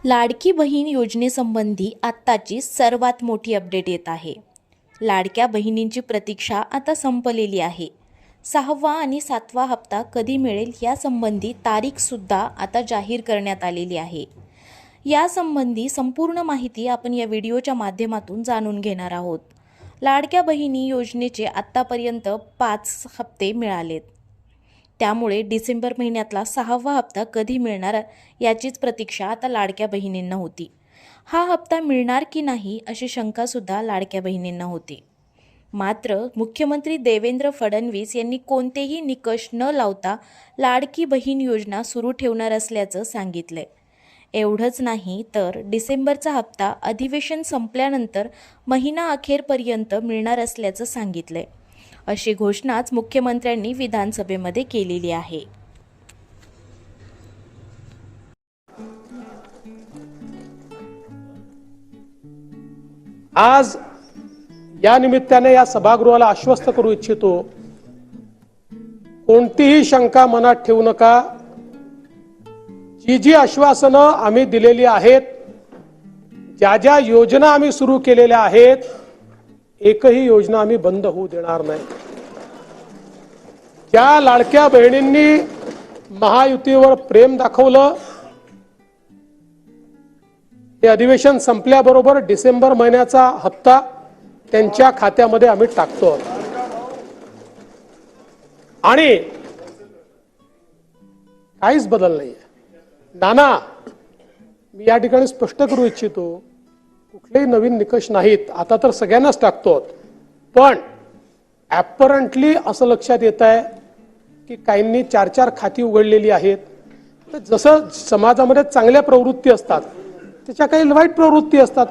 लाडकी बहीण योजनेसंबंधी आत्ताची सर्वात मोठी अपडेट येत आहे. लाडक्या बहिणींची प्रतीक्षा आता संपलेली आहे. 6वा आणि 7वा हप्ता कधी मिळेल यासंबंधी तारीखसुद्धा आता जाहीर करण्यात आलेली आहे. यासंबंधी संपूर्ण माहिती आपण या व्हिडिओच्या माध्यमातून जाणून घेणार आहोत. लाडक्या बहिणी योजनेचे आत्तापर्यंत 5 हप्ते मिळालेत. त्यामुळे डिसेंबर महिन्यातला 6वा हप्ता कधी मिळणार याचीच प्रतीक्षा आता लाडक्या बहिणींना होती. हा हप्ता मिळणार की नाही अशी शंकासुद्धा लाडक्या बहिणींना होती. मात्र मुख्यमंत्री देवेंद्र फडणवीस यांनी कोणतेही निकष न लावता लाडकी बहीण योजना सुरू ठेवणार असल्याचं सांगितलंय. एवढंच नाही तर डिसेंबरचा हप्ता अधिवेशन संपल्यानंतर महिना अखेरपर्यंत मिळणार असल्याचं सांगितलंय. अशी घोषणाच मुख्यमंत्र्यांनी विधानसभेमध्ये केलेली आहे. आज या निमित्ताने या सभागृहाला आश्वस्त करू इच्छितो, कोणतीही शंका मनात ठेवू नका. जी आश्वासनं आम्ही दिलेली आहेत, ज्या योजना आम्ही सुरू केलेल्या आहेत, एकही योजना आम्ही बंद होऊ देणार नाही. ज्या लाडक्या बहिणींनी महायुतीवर प्रेम दाखवलं, हे अधिवेशन संपल्याबरोबर डिसेंबर महिन्याचा हप्ता त्यांच्या खात्यामध्ये आम्ही टाकतो. आणि काहीच बदल नाहीये. नाना, मी या ठिकाणी स्पष्ट करू इच्छितो, कुठलेही नवीन निकष नाहीत. आता तर सगळ्यांनाच टाकतो. पण ॲपरंटली असं लक्षात येत आहे की काहींनी 4 खाती उघडलेली आहेत. तर जसं समाजामध्ये चांगल्या प्रवृत्ती असतात, त्याच्या काही वाईट प्रवृत्ती असतात.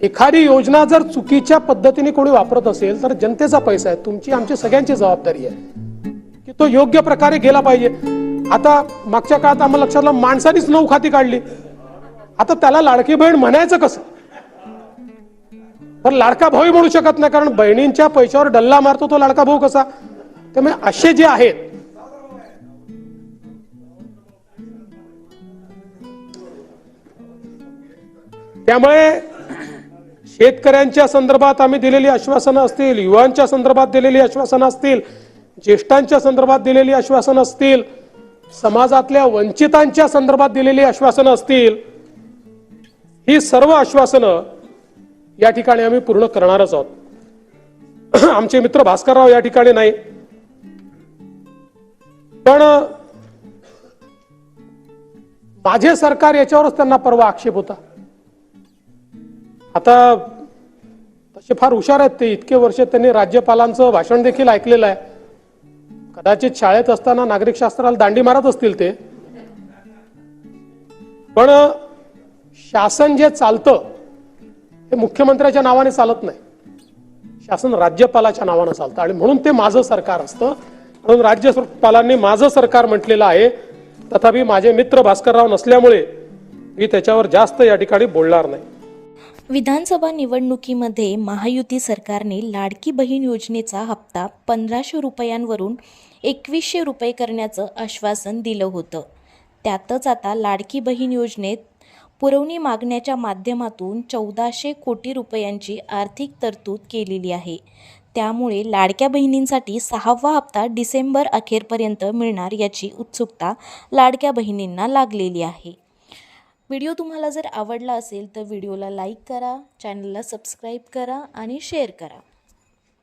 एखादी योजना जर चुकीच्या पद्धतीने कोणी वापरत असेल तर जनतेचा पैसा आहे, तुमची आमची सगळ्यांची जबाबदारी आहे की तो योग्य प्रकारे गेला पाहिजे. आता मागच्या काळात आम्हाला लक्षात आलं, माणसानीच 9 खाती काढली. आता त्याला लाडकी बहीण म्हणायचं कसं? पण लाडका भाऊ म्हणू शकत नाही, कारण बहिणींच्या पैशावर डल्ला मारतो तो लाडका भाऊ कसा? त्यामुळे असे जे आहेत, त्यामुळे शेतकऱ्यांच्या संदर्भात आम्ही दिलेली आश्वासनं असतील, युवांच्या संदर्भात दिलेली आश्वासनं असतील, ज्येष्ठांच्या संदर्भात दिलेली आश्वासनं असतील, समाजातल्या वंचितांच्या संदर्भात दिलेली आश्वासनं असतील, ही सर्व आश्वासनं या ठिकाणी आम्ही पूर्ण करणारच आहोत. आमचे मित्र भास्करराव या ठिकाणी नाही, पण माझे सरकार याच्यावरच त्यांना परवा आक्षेप होता. आता तसे फार हुशार आहेत ते. इतके वर्ष त्यांनी राज्यपालांचं भाषण देखील ऐकलेलं आहे. कदाचित शाळेत असताना नागरिक शास्त्राला दांडी मारत असतील ते. पण शासन जे चालतं हे मुख्यमंत्र्याच्या नावाने चालत नाही, शासन राज्यपालाच्या नावाने चालतं. आणि म्हणून ते माझं सरकार असतं. म्हणून राज्यपालांनी माझं सरकार म्हटलेलं आहे. तथापि माझे मित्र भास्करराव नसल्यामुळे मी त्याच्यावर जास्त या ठिकाणी बोलणार नाही. विधानसभा निवडणुकीमध्ये महायुती सरकारने लाडकी बहीण योजनेचा हप्ता 1500 रुपयांवरून 2100 रुपये करण्याचं आश्वासन दिलं होतं. त्यातच आता लाडकी बहीण योजनेत पुरवणी मागण्याच्या माध्यमातून 1400 कोटी रुपयांची आर्थिक तरतूद केलेली आहे. त्यामुळे लाडक्या बहिणींसाठी 6वा हप्ता डिसेंबर अखेरपर्यंत मिळणार याची उत्सुकता लाडक्या बहिणींना लागलेली आहे. व्हिडिओ तुम्हाला जर आवडला असेल तर व्हिडिओला लाईक करा, चॅनलला सबस्क्राईब करा आणि शेअर करा.